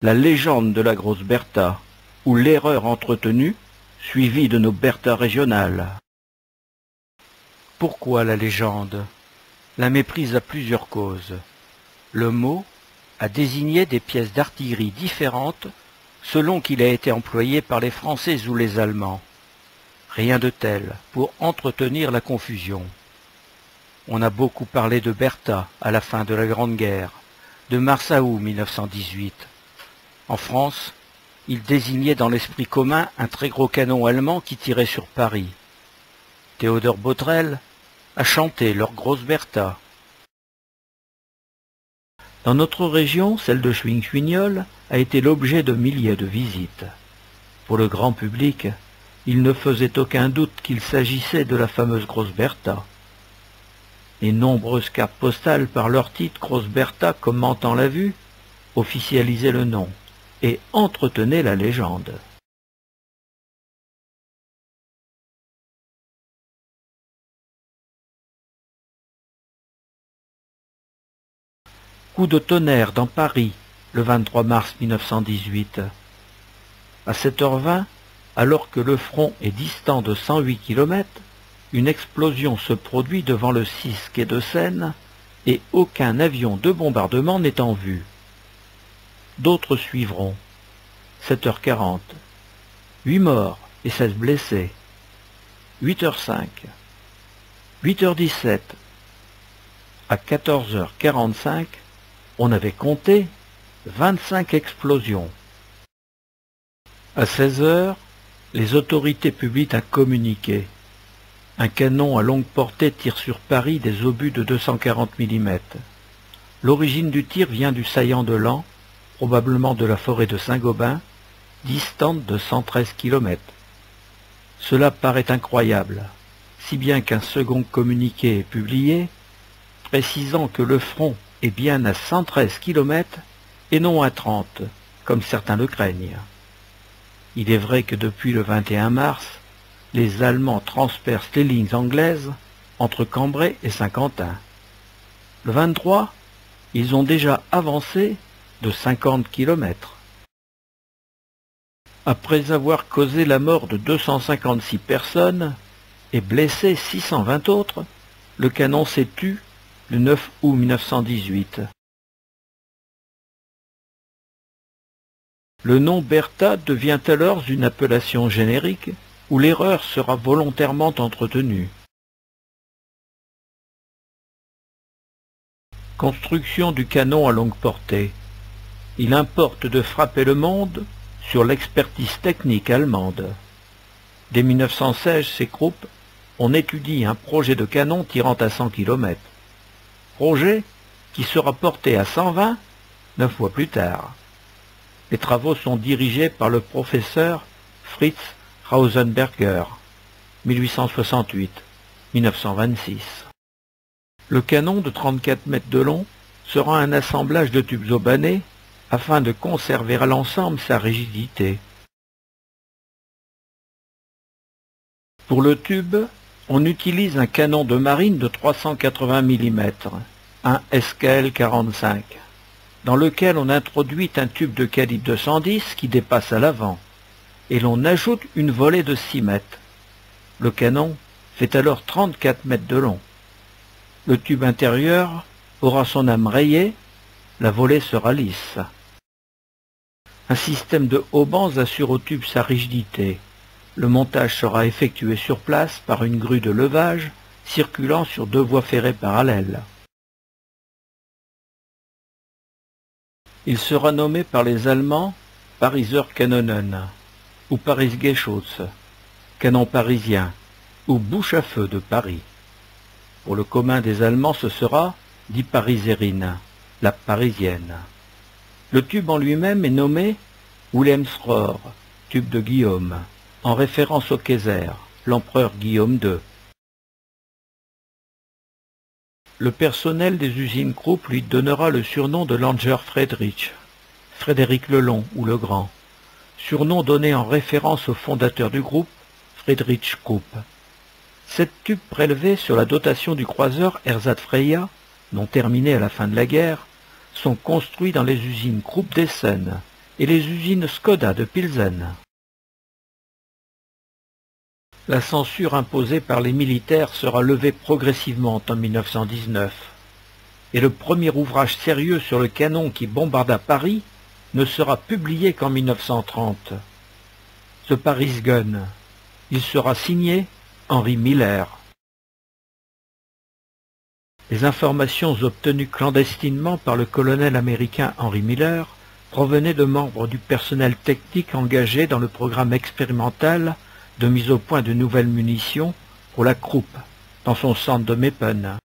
la légende de la grosse Bertha, ou l'erreur entretenue, suivie de nos Berthas régionales. Pourquoi la légende? La méprise a plusieurs causes. Le mot a désigné des pièces d'artillerie différentes selon qu'il a été employé par les Français ou les Allemands. Rien de tel pour entretenir la confusion. On a beaucoup parlé de Bertha à la fin de la Grande Guerre, de mars à août 1918. En France, il désignait dans l'esprit commun un très gros canon allemand qui tirait sur Paris. Théodore Botrel a chanté leur grosse Bertha. Dans notre région, celle de Schwing-Schwignol a été l'objet de milliers de visites. Pour le grand public, il ne faisait aucun doute qu'il s'agissait de la fameuse grosse Bertha. Les nombreuses cartes postales par leur titre Grosse Bertha commentant la vue officialisaient le nom et entretenaient la légende. Coup de tonnerre dans Paris, le 23 mars 1918. À 7h20, alors que le front est distant de 108 km, une explosion se produit devant le 6 quai de Seine et aucun avion de bombardement n'est en vue. D'autres suivront. 7h40. 8 morts et 16 blessés. 8h05. 8h17. À 14h45, on avait compté 25 explosions. À 16h, les autorités publient un communiqué. Un canon à longue portée tire sur Paris des obus de 240 mm. L'origine du tir vient du saillant de Laon, probablement de la forêt de Saint-Gobain, distante de 113 km. Cela paraît incroyable, si bien qu'un second communiqué est publié, précisant que le front est bien à 113 km et non à 30, comme certains le craignent. Il est vrai que depuis le 21 mars, les Allemands transpercent les lignes anglaises entre Cambrai et Saint-Quentin. Le 23, ils ont déjà avancé de 50 km. Après avoir causé la mort de 256 personnes et blessé 620 autres, le canon s'est tu le 9 août 1918. Le nom Bertha devient alors une appellation générique où l'erreur sera volontairement entretenue. Construction du canon à longue portée. Il importe de frapper le monde sur l'expertise technique allemande. Dès 1916, ces groupes ont étudié un projet de canon tirant à 100 km. Projet qui sera porté à 120 9 mois plus tard. Les travaux sont dirigés par le professeur Fritz Rausenberger, 1868-1926. Le canon de 34 mètres de long sera un assemblage de tubes aubanés afin de conserver à l'ensemble sa rigidité. Pour le tube, on utilise un canon de marine de 380 mm, un SKL 45, dans lequel on introduit un tube de calibre 210 qui dépasse à l'avant, et l'on ajoute une volée de 6 mètres. Le canon fait alors 34 mètres de long. Le tube intérieur aura son âme rayée, la volée sera lisse. Un système de haubans assure au tube sa rigidité. Le montage sera effectué sur place par une grue de levage circulant sur 2 voies ferrées parallèles. Il sera nommé par les Allemands Pariser Kanonen ou Paris-Geschütz, canon parisien, ou bouche à feu de Paris. Pour le commun des Allemands, ce sera Die Pariserin, la parisienne. Le tube en lui-même est nommé Wilhelmsrohr, tube de Guillaume, en référence au Kaiser, l'empereur Guillaume II. Le personnel des usines Krupp lui donnera le surnom de Langer Friedrich, Frédéric le Long ou le Grand, surnom donné en référence au fondateur du groupe, Friedrich Krupp. Sept tubes prélevés sur la dotation du croiseur Ersat Freya, non terminé à la fin de la guerre, sont construits dans les usines Krupp d'Essen et les usines Skoda de Pilsen. La censure imposée par les militaires sera levée progressivement en 1919, et le premier ouvrage sérieux sur le canon qui bombarda Paris ne sera publié qu'en 1930. The Paris Gun. Il sera signé Henry Miller. Les informations obtenues clandestinement par le colonel américain Henry Miller provenaient de membres du personnel technique engagé dans le programme expérimental de mise au point de nouvelles munitions pour la Krupp, dans son centre de Meppen.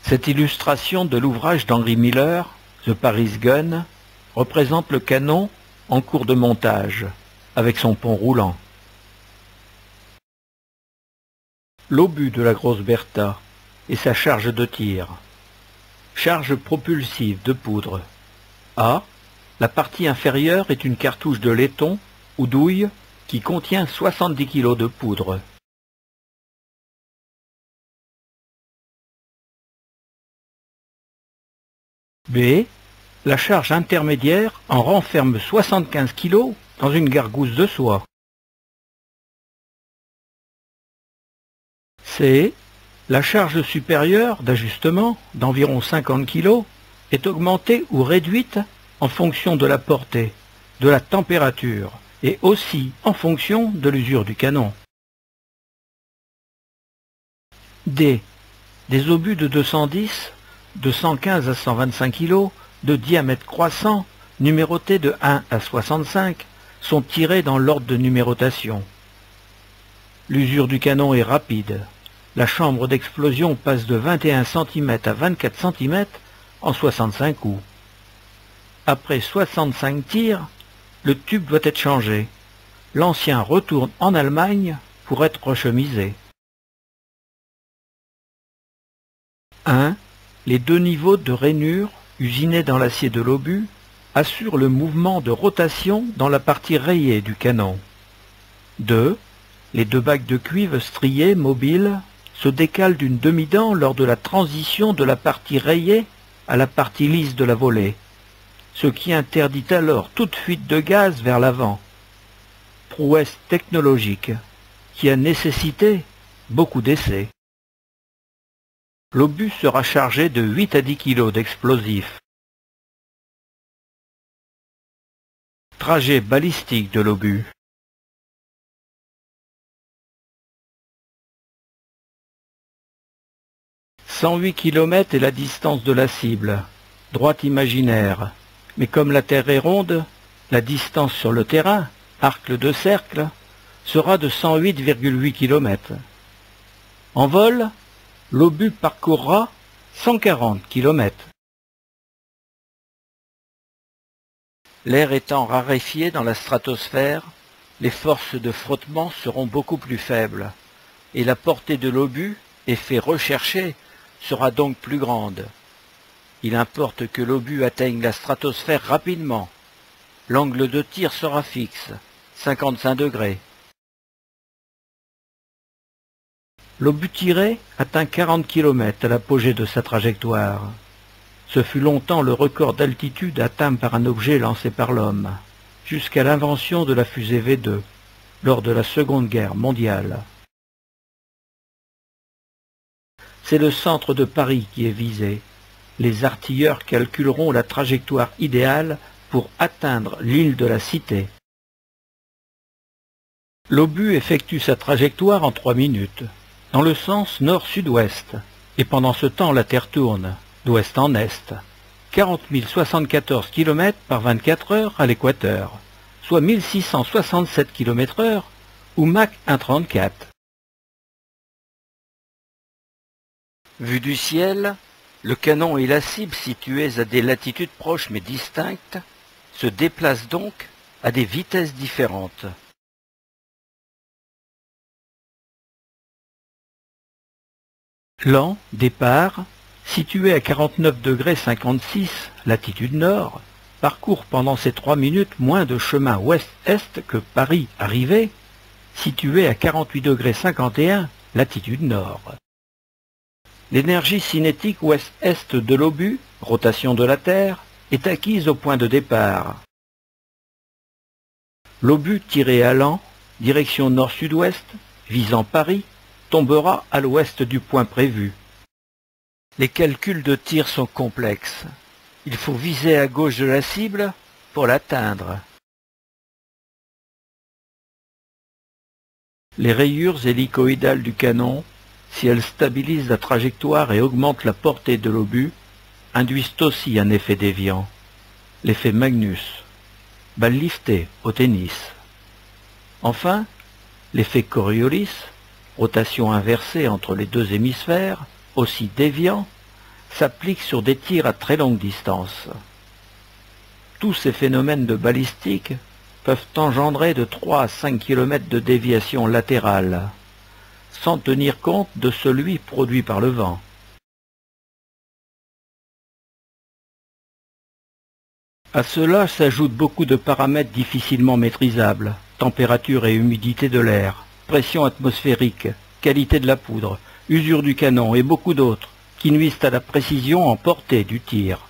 Cette illustration de l'ouvrage d'Henry Miller, The Paris Gun, représente le canon en cours de montage, avec son pont roulant. L'obus de la grosse Bertha et sa charge de tir. Charge propulsive de poudre. A. La partie inférieure est une cartouche de laiton ou douille qui contient 70 kg de poudre. B. La charge intermédiaire en renferme 75 kg dans une gargousse de soie. C. La charge supérieure d'ajustement d'environ 50 kg est augmentée ou réduite en fonction de la portée, de la température et aussi en fonction de l'usure du canon. D. Des obus de 210, de 115 à 125 kg, de diamètre croissant, numérotés de 1 à 65, sont tirés dans l'ordre de numérotation. L'usure du canon est rapide. La chambre d'explosion passe de 21 cm à 24 cm en 65 coups. Après 65 tirs, le tube doit être changé. L'ancien retourne en Allemagne pour être rechemisé. 1. Les deux niveaux de rainure usinés dans l'acier de l'obus assurent le mouvement de rotation dans la partie rayée du canon. 2. Les deux bacs de cuivre striés mobiles se décalent d'une demi-dent lors de la transition de la partie rayée à la partie lisse de la volée, ce qui interdit alors toute fuite de gaz vers l'avant. Prouesse technologique qui a nécessité beaucoup d'essais. L'obus sera chargé de 8 à 10 kg d'explosifs. Trajet balistique de l'obus. « 108 km est la distance de la cible, droite imaginaire, mais comme la Terre est ronde, la distance sur le terrain, arc de cercle, sera de 108,8 km. En vol, l'obus parcourra 140 km. L'air étant raréfié dans la stratosphère, les forces de frottement seront beaucoup plus faibles, et la portée de l'obus, effet recherché, sera donc plus grande. Il importe que l'obus atteigne la stratosphère rapidement. L'angle de tir sera fixe, 55 degrés. L'obus tiré atteint 40 km à l'apogée de sa trajectoire. Ce fut longtemps le record d'altitude atteint par un objet lancé par l'homme, jusqu'à l'invention de la fusée V2, lors de la Seconde Guerre mondiale. C'est le centre de Paris qui est visé. Les artilleurs calculeront la trajectoire idéale pour atteindre l'île de la Cité. L'obus effectue sa trajectoire en 3 minutes, dans le sens nord-sud-ouest, et pendant ce temps la Terre tourne, d'ouest en est, 40 074 km par 24 heures à l'équateur, soit 1667 km/h ou Mach 1,34. Vu du ciel, le canon et la cible situés à des latitudes proches mais distinctes se déplacent donc à des vitesses différentes. L'an, départ, situé à 49,56 ° latitude nord, parcourt pendant ces 3 minutes moins de chemin ouest-est que Paris arrivée, situé à 48,51 ° latitude nord. L'énergie cinétique ouest-est de l'obus, rotation de la Terre, est acquise au point de départ. L'obus tiré à l'an, direction nord-sud-ouest, visant Paris, tombera à l'ouest du point prévu. Les calculs de tir sont complexes. Il faut viser à gauche de la cible pour l'atteindre. Les rayures hélicoïdales du canon, si elles stabilisent la trajectoire et augmentent la portée de l'obus, induisent aussi un effet déviant, l'effet Magnus, balle liftée au tennis. Enfin, l'effet Coriolis, rotation inversée entre les deux hémisphères, aussi déviant, s'applique sur des tirs à très longue distance. Tous ces phénomènes de balistique peuvent engendrer de 3 à 5 km de déviation latérale, sans tenir compte de celui produit par le vent. À cela s'ajoutent beaucoup de paramètres difficilement maîtrisables, température et humidité de l'air, pression atmosphérique, qualité de la poudre, usure du canon et beaucoup d'autres, qui nuisent à la précision en portée du tir.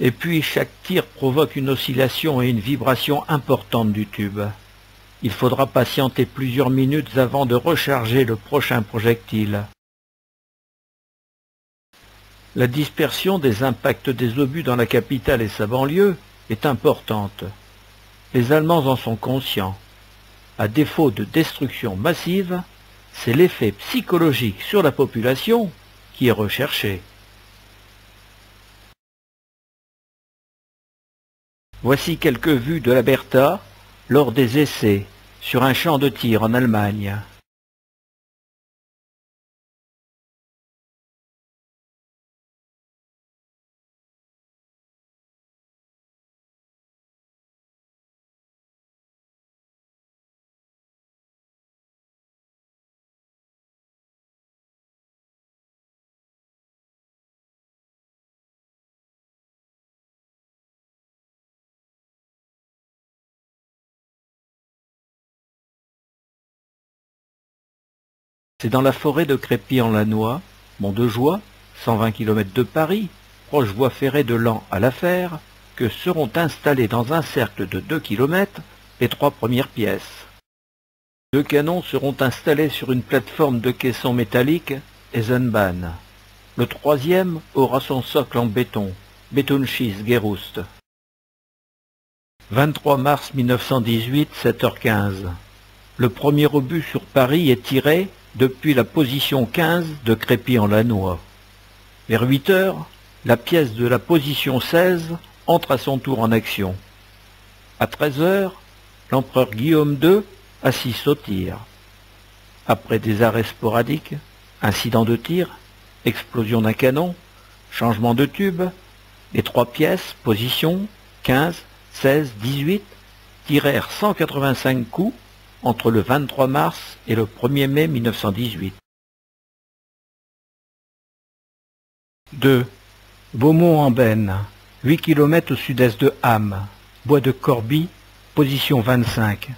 Et puis chaque tir provoque une oscillation et une vibration importante du tube. Il faudra patienter plusieurs minutes avant de recharger le prochain projectile. La dispersion des impacts des obus dans la capitale et sa banlieue est importante. Les Allemands en sont conscients. À défaut de destruction massive, c'est l'effet psychologique sur la population qui est recherché. Voici quelques vues de la Bertha lors des essais sur un champ de tir en Allemagne. C'est dans la forêt de Crépy-en-Lannoy, Mont-de-Joie, 120 km de Paris, proche voie ferrée de Laon à La Fère, que seront installées dans un cercle de 2 km les 3 premières pièces. 2 canons seront installés sur une plateforme de caisson métallique Eisenbahn. Le 3e aura son socle en béton, Betonschieß Gerüst. 23 mars 1918, 7h15. Le premier obus sur Paris est tiré depuis la position 15 de Crépy-en-Lannoy. Vers 8 heures, la pièce de la position 16 entre à son tour en action. À 13 heures, l'empereur Guillaume II assiste au tir. Après des arrêts sporadiques, incident de tir, explosion d'un canon, changement de tube, les 3 pièces, position 15, 16, 18, tirèrent 185 coups entre le 23 mars et le 1er mai 1918. 2. Beaumont-en-Benne, 8 km au sud-est de Ham, bois de Corbie, position 25.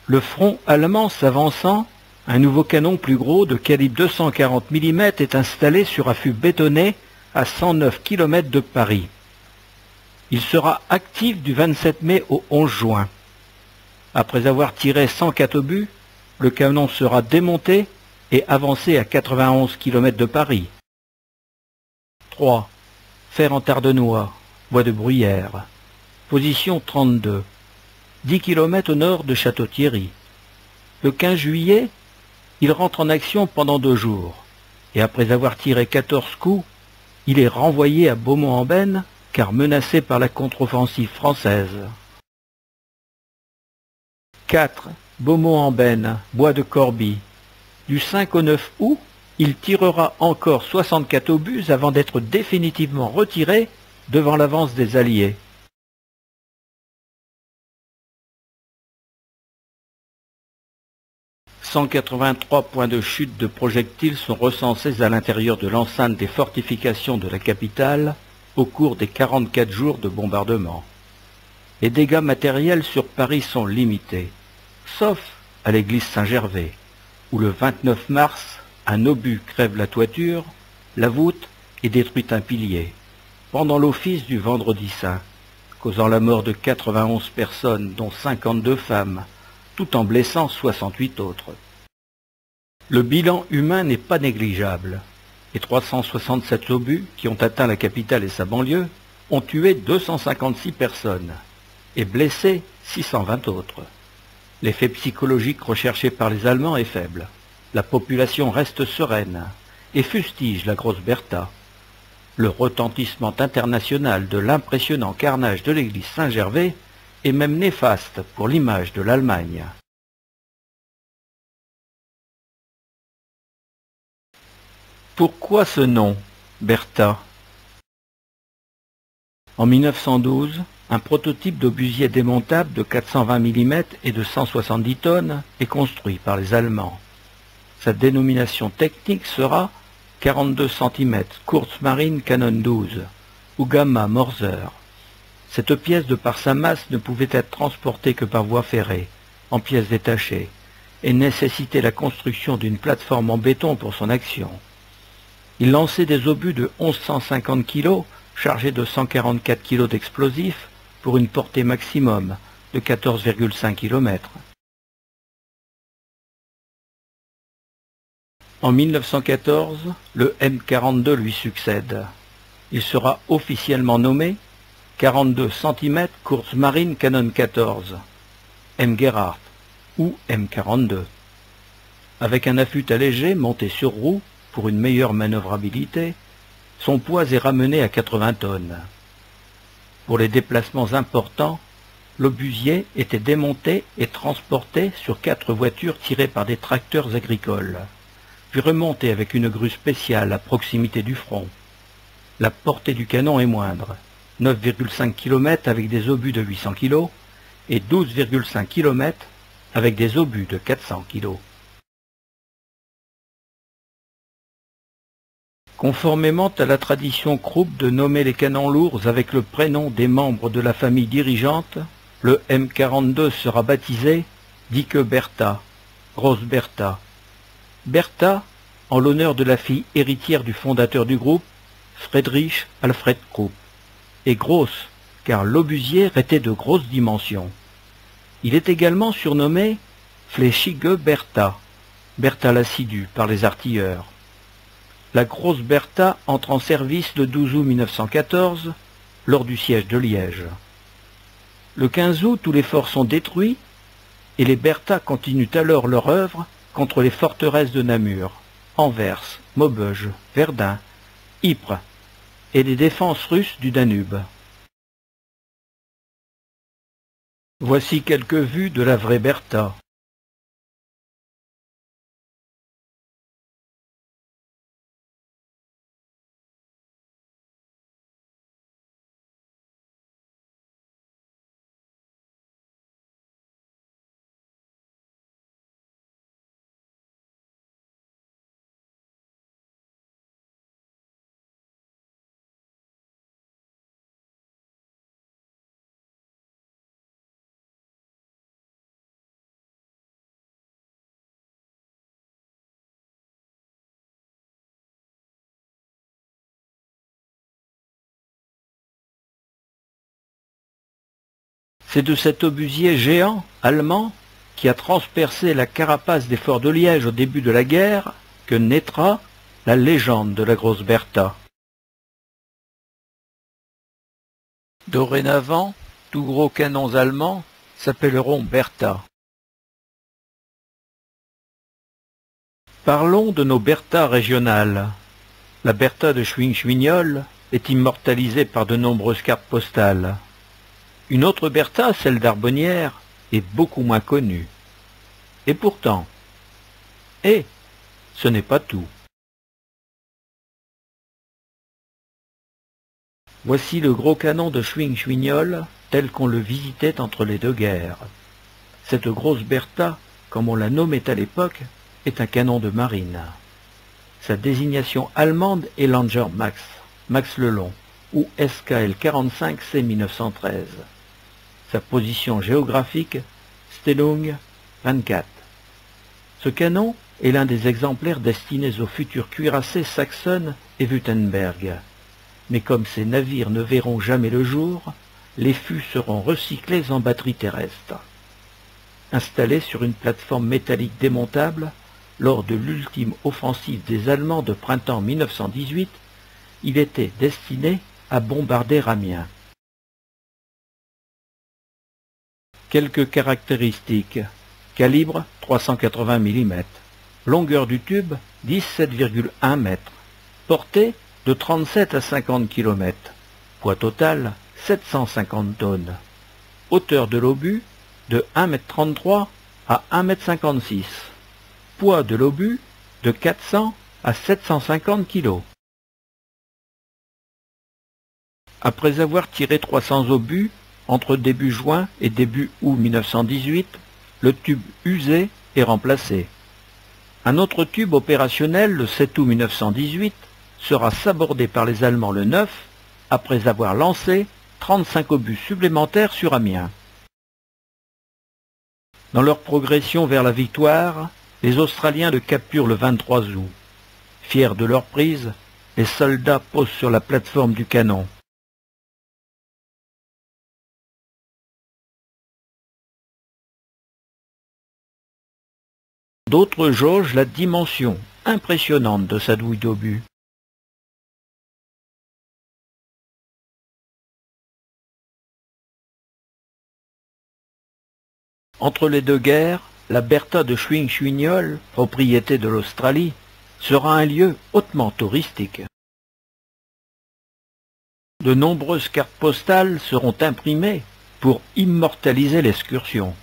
Le front allemand s'avançant, un nouveau canon plus gros de calibre 240 mm est installé sur affût bétonné à 109 km de Paris. Il sera actif du 27 mai au 11 juin. Après avoir tiré 104 obus, le canon sera démonté et avancé à 91 km de Paris. 3. Fère-en-Tardenois, bois de Bruyères, position 32, 10 km au nord de Château-Thierry. Le 15 juillet, il rentre en action pendant 2 jours, et après avoir tiré 14 coups, il est renvoyé à Beaumont-en-Benne, car menacé par la contre-offensive française. 4. Beaumont-en-Benne, bois de Corbie. Du 5 au 9 août, il tirera encore 64 obus avant d'être définitivement retiré devant l'avance des Alliés. « 183 points de chute de projectiles sont recensés à l'intérieur de l'enceinte des fortifications de la capitale au cours des 44 jours de bombardement. Les dégâts matériels sur Paris sont limités, sauf à l'église Saint-Gervais, où le 29 mars, un obus crève la toiture, la voûte et détruit un pilier, pendant l'office du Vendredi Saint, causant la mort de 91 personnes, dont 52 femmes, tout en blessant 68 autres. Le bilan humain n'est pas négligeable. Les 367 obus qui ont atteint la capitale et sa banlieue ont tué 256 personnes et blessé 620 autres. L'effet psychologique recherché par les Allemands est faible. La population reste sereine et fustige la grosse Bertha. Le retentissement international de l'impressionnant carnage de l'église Saint-Gervais est même néfaste pour l'image de l'Allemagne. Pourquoi ce nom, Bertha? En 1912, un prototype d'obusier démontable de 420 mm et de 170 tonnes est construit par les Allemands. Sa dénomination technique sera 42 cm Kurzmarine Canon 12 ou Gamma Mörser. Cette pièce, de par sa masse, ne pouvait être transportée que par voie ferrée, en pièces détachées, et nécessitait la construction d'une plateforme en béton pour son action. Il lançait des obus de 1150 kg chargés de 144 kg d'explosifs pour une portée maximum de 14,5 km. En 1914, le M42 lui succède. Il sera officiellement nommé 42 cm Kurzmarine Canon 14, M. Gerhardt, ou M42. Avec un affût allégé monté sur roue pour une meilleure manœuvrabilité, son poids est ramené à 80 tonnes. Pour les déplacements importants, l'obusier était démonté et transporté sur 4 voitures tirées par des tracteurs agricoles, puis remonté avec une grue spéciale à proximité du front. La portée du canon est moindre, 9,5 km avec des obus de 800 kg et 12,5 km avec des obus de 400 kg. Conformément à la tradition Krupp de nommer les canons lourds avec le prénom des membres de la famille dirigeante, le M42 sera baptisé Dicke Bertha, Grosse Bertha. Bertha en l'honneur de la fille héritière du fondateur du groupe, Friedrich Alfred Krupp, et grosse car l'obusier était de grosses dimensions. Il est également surnommé Fleischige Bertha, Bertha l'assidue par les artilleurs. La grosse Bertha entre en service le 12 août 1914, lors du siège de Liège. Le 15 août, tous les forts sont détruits, et les Bertha continuent alors leur œuvre contre les forteresses de Namur, Anvers, Maubeuge, Verdun, Ypres, et les défenses russes du Danube. Voici quelques vues de la vraie Bertha. C'est de cet obusier géant allemand qui a transpercé la carapace des forts de Liège au début de la guerre que naîtra la légende de la grosse Bertha. Dorénavant, tous gros canons allemands s'appelleront Bertha. Parlons de nos Bertha régionales. La Bertha de Schwing-Schwignol est immortalisée par de nombreuses cartes postales. Une autre Bertha, celle d'Arbonnières, est beaucoup moins connue. Et pourtant, ce n'est pas tout. Voici le gros canon de Schwing-Schwignol tel qu'on le visitait entre les deux guerres. Cette grosse Bertha, comme on la nommait à l'époque, est un canon de marine. Sa désignation allemande est Langer Max, Max le Long, ou SKL 45C 1913. Sa position géographique, Stellung 24. Ce canon est l'un des exemplaires destinés aux futurs cuirassés Saxon et Württemberg. Mais comme ces navires ne verront jamais le jour, les fûts seront recyclés en batterie terrestre. Installé sur une plateforme métallique démontable, lors de l'ultime offensive des Allemands de printemps 1918, il était destiné à bombarder Amiens. Quelques caractéristiques. Calibre 380 mm. Longueur du tube 17,1 m. Portée de 37 à 50 km. Poids total 750 tonnes. Hauteur de l'obus de 1,33 m à 1,56 m. Poids de l'obus de 400 à 750 kg. Après avoir tiré 300 obus entre début juin et début août 1918, le tube usé est remplacé. Un autre tube opérationnel, le 7 août 1918, sera sabordé par les Allemands le 9, après avoir lancé 35 obus supplémentaires sur Amiens. Dans leur progression vers la victoire, les Australiens le capturent le 23 août. Fiers de leur prise, les soldats posent sur la plateforme du canon. D'autres jaugent la dimension impressionnante de sa douille d'obus. Entre les deux guerres, la Bertha de Schwing-Schwignol, propriété de l'Australie, sera un lieu hautement touristique. De nombreuses cartes postales seront imprimées pour immortaliser l'excursion.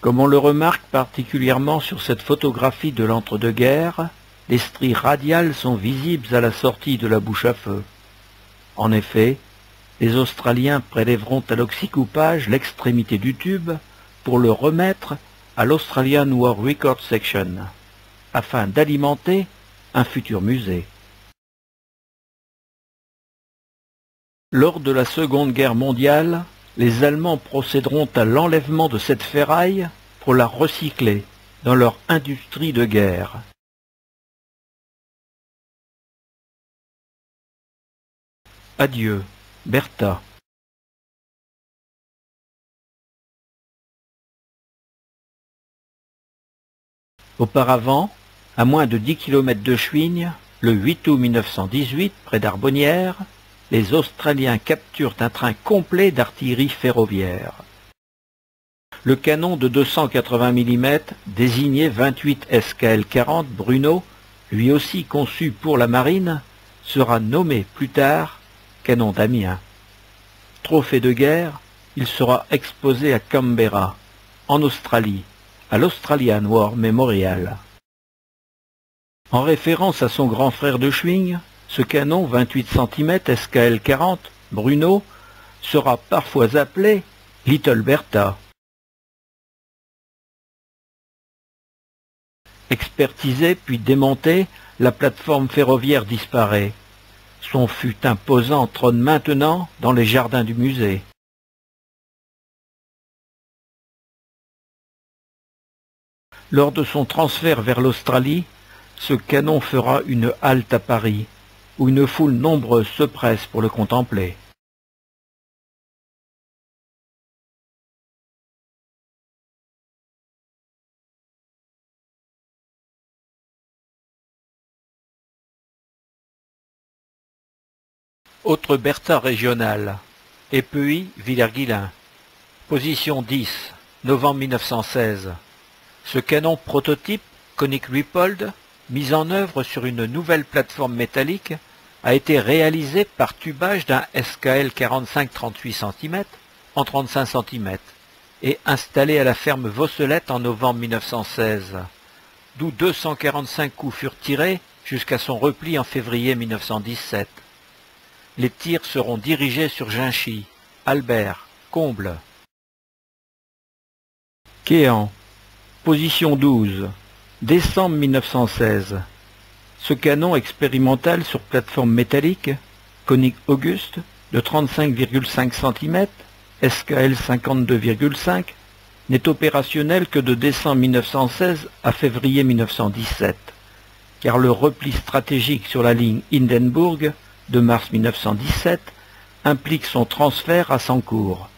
Comme on le remarque particulièrement sur cette photographie de l'entre-deux-guerres, les stries radiales sont visibles à la sortie de la bouche à feu. En effet, les Australiens prélèveront à l'oxycoupage l'extrémité du tube pour le remettre à l'Australian War Record Section, afin d'alimenter un futur musée. Lors de la Seconde Guerre mondiale, les Allemands procéderont à l'enlèvement de cette ferraille pour la recycler dans leur industrie de guerre. Adieu, Bertha. Auparavant, à moins de 10 km de Schwigne, le 8 août 1918, près d'Arbonnières, les Australiens capturent un train complet d'artillerie ferroviaire. Le canon de 280 mm, désigné 28 SKL-40 Bruno, lui aussi conçu pour la marine, sera nommé plus tard canon d'Amiens. Trophée de guerre, il sera exposé à Canberra, en Australie, à l'Australian War Memorial. En référence à son grand frère de Schwing, ce canon 28 cm SKL-40 Bruno sera parfois appelé Little Bertha. Expertisée puis démontée, la plateforme ferroviaire disparaît. Son fût imposant trône maintenant dans les jardins du musée. Lors de son transfert vers l'Australie, ce canon fera une halte à Paris, où une foule nombreuse se presse pour le contempler. Autre Bertha régionale, Épeuy-Villers-Guilin. Position 10, novembre 1916. Ce canon prototype, conique Ruippold, mis en œuvre sur une nouvelle plateforme métallique, a été réalisé par tubage d'un SKL 45 38 cm en 35 cm et installé à la ferme Vosselette en novembre 1916. d'où 245 coups furent tirés jusqu'à son repli en février 1917. Les tirs seront dirigés sur Ginchy, Albert, Combles. Quéant, position 12, décembre 1916. Ce canon expérimental sur plateforme métallique, conique auguste, de 35,5 cm, SKL 52,5, n'est opérationnel que de décembre 1916 à février 1917, car le repli stratégique sur la ligne Hindenburg de mars 1917 implique son transfert à Sancourt,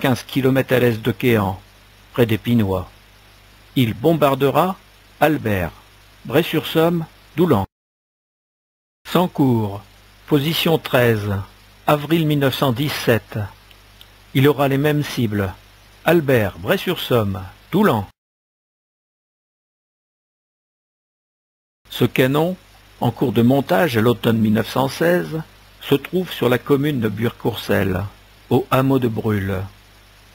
15 km à l'est de Quéant, près des Pinois. Il bombardera Albert, Bray-sur-Somme, Doullens. Sancourt, position 13, avril 1917. Il aura les mêmes cibles. Albert, Bray-sur-Somme, Doullens. Ce canon, en cours de montage à l'automne 1916, se trouve sur la commune de Buire-Courcelles, au hameau de Brûle.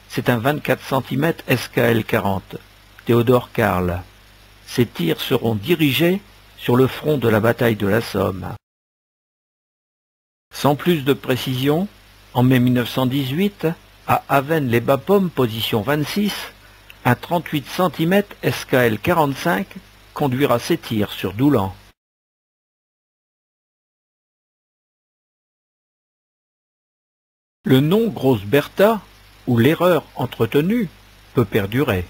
C'est un 24 cm SKL 40, Théodore Carl. Ces tirs seront dirigés sur le front de la bataille de la Somme. Sans plus de précision, en mai 1918, à Avesnes-les-Bas-Pommes, position 26, un 38 cm SKL 45 conduira ses tirs sur Doullens. Le nom Grosse Bertha, ou l'erreur entretenue, peut perdurer.